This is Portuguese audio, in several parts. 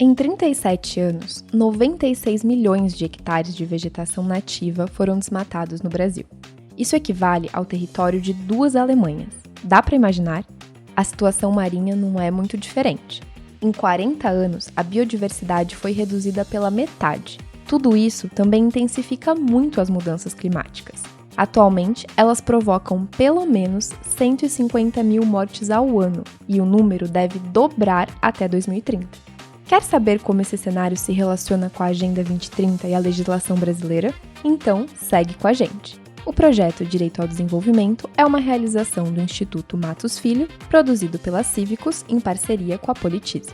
Em 37 anos, 96 milhões de hectares de vegetação nativa foram desmatados no Brasil. Isso equivale ao território de 2 Alemanhas. Dá para imaginar? A situação marinha não é muito diferente. Em 40 anos, a biodiversidade foi reduzida pela metade. Tudo isso também intensifica muito as mudanças climáticas. Atualmente, elas provocam pelo menos 150 mil mortes ao ano, e o número deve dobrar até 2030. Quer saber como esse cenário se relaciona com a Agenda 2030 e a legislação brasileira? Então, segue com a gente! O projeto Direito ao Desenvolvimento é uma realização do Instituto Matos Filho, produzido pela Cívicos em parceria com a Politize.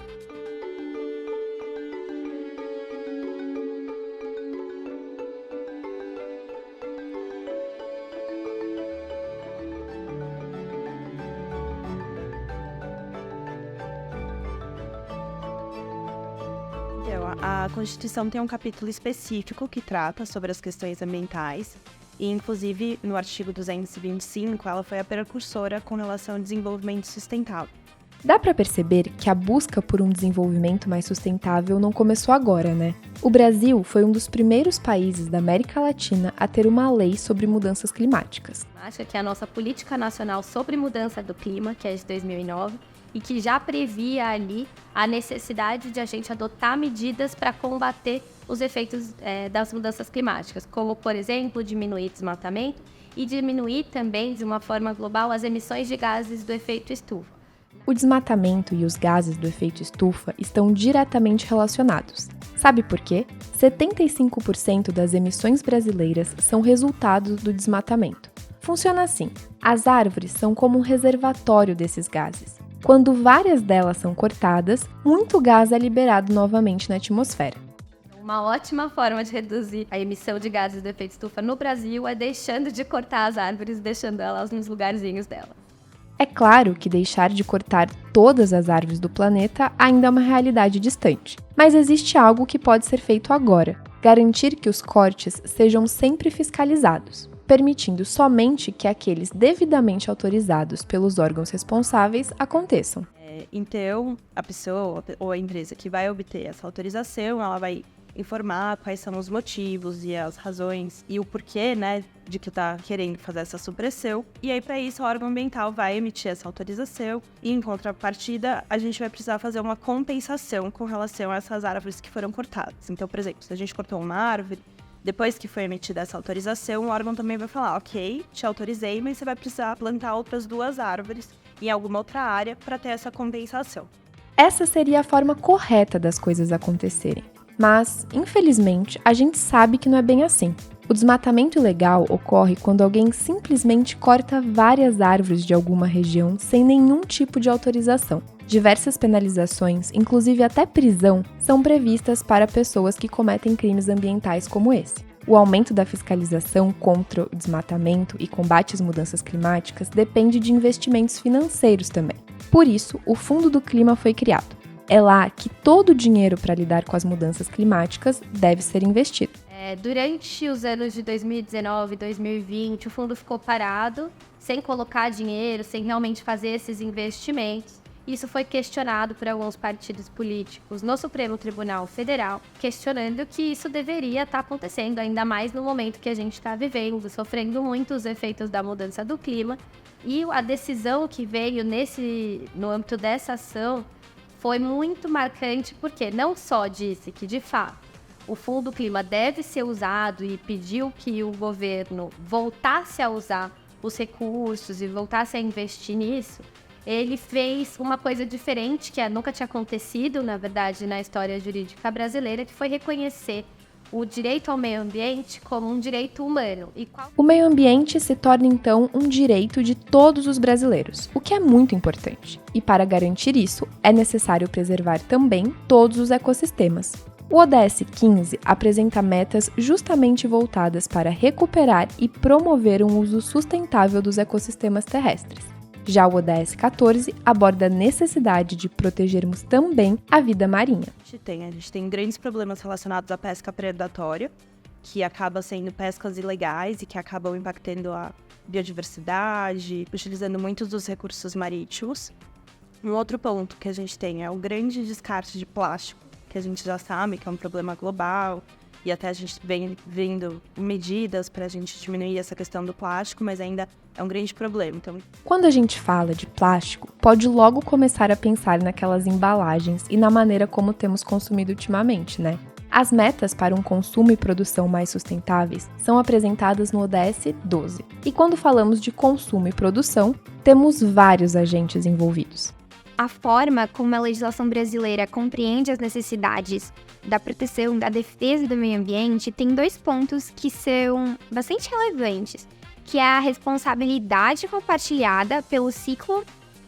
A Constituição tem um capítulo específico que trata sobre as questões ambientais e, inclusive, no artigo 225, ela foi a precursora com relação ao desenvolvimento sustentável. Dá para perceber que a busca por um desenvolvimento mais sustentável não começou agora, né? O Brasil foi um dos primeiros países da América Latina a ter uma lei sobre mudanças climáticas. Acho que é a nossa Política Nacional sobre Mudança do Clima, que é de 2009, e que já previa ali a necessidade de a gente adotar medidas para combater os efeitos das mudanças climáticas, como, por exemplo, diminuir o desmatamento e diminuir também, de uma forma global, as emissões de gases do efeito estufa. O desmatamento e os gases do efeito estufa estão diretamente relacionados. Sabe por quê? 75% das emissões brasileiras são resultado do desmatamento. Funciona assim: as árvores são como um reservatório desses gases. Quando várias delas são cortadas, muito gás é liberado novamente na atmosfera. Uma ótima forma de reduzir a emissão de gases do efeito estufa no Brasil é deixando de cortar as árvores, deixando elas nos lugarzinhos delas. É claro que deixar de cortar todas as árvores do planeta ainda é uma realidade distante, mas existe algo que pode ser feito agora: garantir que os cortes sejam sempre fiscalizados, permitindo somente que aqueles devidamente autorizados pelos órgãos responsáveis aconteçam. Então, a pessoa ou a empresa que vai obter essa autorização, ela vai informar quais são os motivos e as razões e o porquê, de que está querendo fazer essa supressão. E aí, para isso, o órgão ambiental vai emitir essa autorização e, em contrapartida, a gente vai precisar fazer uma compensação com relação a essas árvores que foram cortadas. Então, por exemplo, se a gente cortou uma árvore, depois que foi emitida essa autorização, o órgão também vai falar: ok, te autorizei, mas você vai precisar plantar outras 2 árvores em alguma outra área para ter essa compensação. Essa seria a forma correta das coisas acontecerem. Mas, infelizmente, a gente sabe que não é bem assim. O desmatamento ilegal ocorre quando alguém simplesmente corta várias árvores de alguma região sem nenhum tipo de autorização. Diversas penalizações, inclusive até prisão, são previstas para pessoas que cometem crimes ambientais como esse. O aumento da fiscalização contra o desmatamento e combate às mudanças climáticas depende de investimentos financeiros também. Por isso, o Fundo do Clima foi criado. É lá que todo o dinheiro para lidar com as mudanças climáticas deve ser investido. Durante os anos de 2019 e 2020, o fundo ficou parado, sem colocar dinheiro, sem realmente fazer esses investimentos. Isso foi questionado por alguns partidos políticos no Supremo Tribunal Federal, questionando que isso deveria estar acontecendo, ainda mais no momento que a gente está vivendo, sofrendo muito os efeitos da mudança do clima. E a decisão que veio no âmbito dessa ação foi muito marcante, porque não só disse que, de fato, o Fundo do Clima deve ser usado e pediu que o governo voltasse a usar os recursos e voltasse a investir nisso, ele fez uma coisa diferente, que nunca tinha acontecido, na verdade, na história jurídica brasileira, que foi reconhecer o direito ao meio ambiente como um direito humano. O meio ambiente se torna, então, um direito de todos os brasileiros, o que é muito importante. E para garantir isso, é necessário preservar também todos os ecossistemas. O ODS 15 apresenta metas justamente voltadas para recuperar e promover um uso sustentável dos ecossistemas terrestres. Já o ODS 14 aborda a necessidade de protegermos também a vida marinha. A gente tem grandes problemas relacionados à pesca predatória, que acaba sendo pescas ilegais e que acabam impactando a biodiversidade, utilizando muitos dos recursos marítimos. Um outro ponto que a gente tem é o grande descarte de plástico, que a gente já sabe que é um problema global, e até a gente vem vendo medidas para a gente diminuir essa questão do plástico, mas ainda é um grande problema. Então, quando a gente fala de plástico, pode logo começar a pensar naquelas embalagens e na maneira como temos consumido ultimamente, né? As metas para um consumo e produção mais sustentáveis são apresentadas no ODS 12. E quando falamos de consumo e produção, temos vários agentes envolvidos. A forma como a legislação brasileira compreende as necessidades da proteção, da defesa do meio ambiente tem 2 pontos que são bastante relevantes, que é a responsabilidade compartilhada pelo ciclo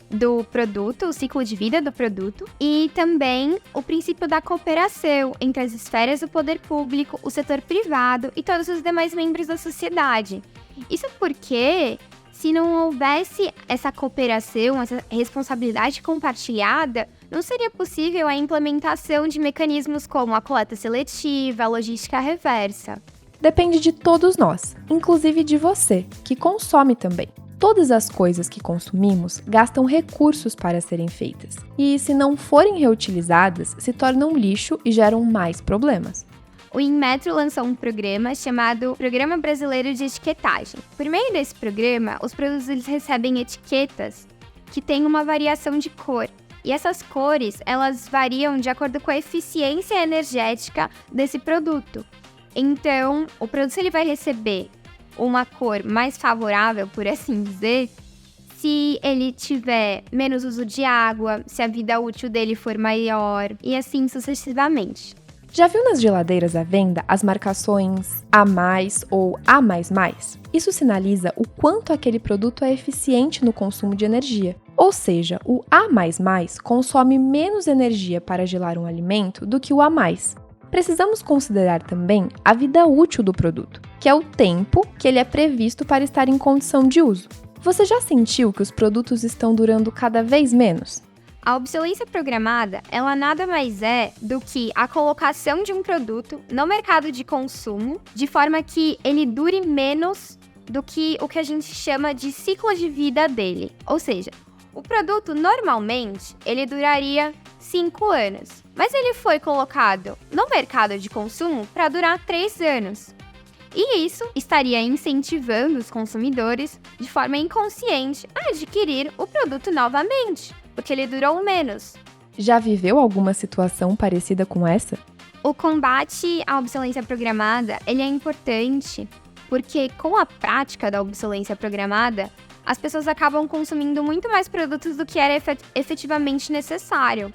do produto, o ciclo de vida do produto, e também o princípio da cooperação entre as esferas do poder público, o setor privado e todos os demais membros da sociedade. Isso porque, se não houvesse essa cooperação, essa responsabilidade compartilhada, não seria possível a implementação de mecanismos como a coleta seletiva, a logística reversa. Depende de todos nós, inclusive de você, que consome também. Todas as coisas que consumimos gastam recursos para serem feitas, e se não forem reutilizadas, se tornam lixo e geram mais problemas. O Inmetro lançou um programa chamado Programa Brasileiro de Etiquetagem. Por meio desse programa, os produtos eles recebem etiquetas que têm uma variação de cor. E essas cores, elas variam de acordo com a eficiência energética desse produto. Então, o produto ele vai receber uma cor mais favorável, por assim dizer, se ele tiver menos uso de água, se a vida útil dele for maior, e assim sucessivamente. Já viu nas geladeiras à venda as marcações A+, ou A++? Isso sinaliza o quanto aquele produto é eficiente no consumo de energia. Ou seja, o A++ consome menos energia para gelar um alimento do que o A+. Precisamos considerar também a vida útil do produto, que é o tempo que ele é previsto para estar em condição de uso. Você já sentiu que os produtos estão durando cada vez menos? A obsolescência programada, ela nada mais é do que a colocação de um produto no mercado de consumo, de forma que ele dure menos do que o que a gente chama de ciclo de vida dele. Ou seja, o produto normalmente ele duraria 5 anos, mas ele foi colocado no mercado de consumo para durar 3 anos. E isso estaria incentivando os consumidores, de forma inconsciente, a adquirir o produto novamente, porque ele durou menos. Já viveu alguma situação parecida com essa? O combate à obsolescência programada, ele é importante, porque com a prática da obsolescência programada, as pessoas acabam consumindo muito mais produtos do que era efetivamente necessário.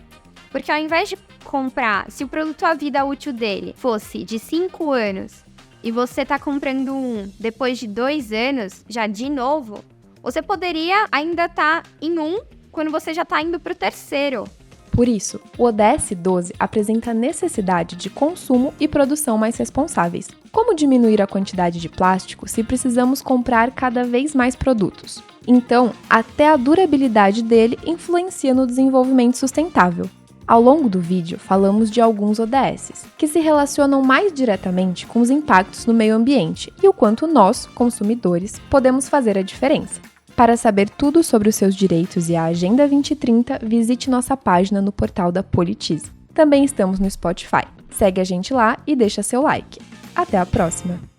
Porque ao invés de comprar, se o produto, a vida útil dele fosse de 5 anos, e você está comprando um depois de 2 anos, já de novo, você poderia ainda estar em um quando você já está indo para o terceiro. Por isso, o ODS 12 apresenta a necessidade de consumo e produção mais responsáveis. Como diminuir a quantidade de plástico se precisamos comprar cada vez mais produtos? Então, até a durabilidade dele influencia no desenvolvimento sustentável. Ao longo do vídeo, falamos de alguns ODSs, que se relacionam mais diretamente com os impactos no meio ambiente e o quanto nós, consumidores, podemos fazer a diferença. Para saber tudo sobre os seus direitos e a Agenda 2030, visite nossa página no portal da Politize. Também estamos no Spotify. Segue a gente lá e deixa seu like. Até a próxima!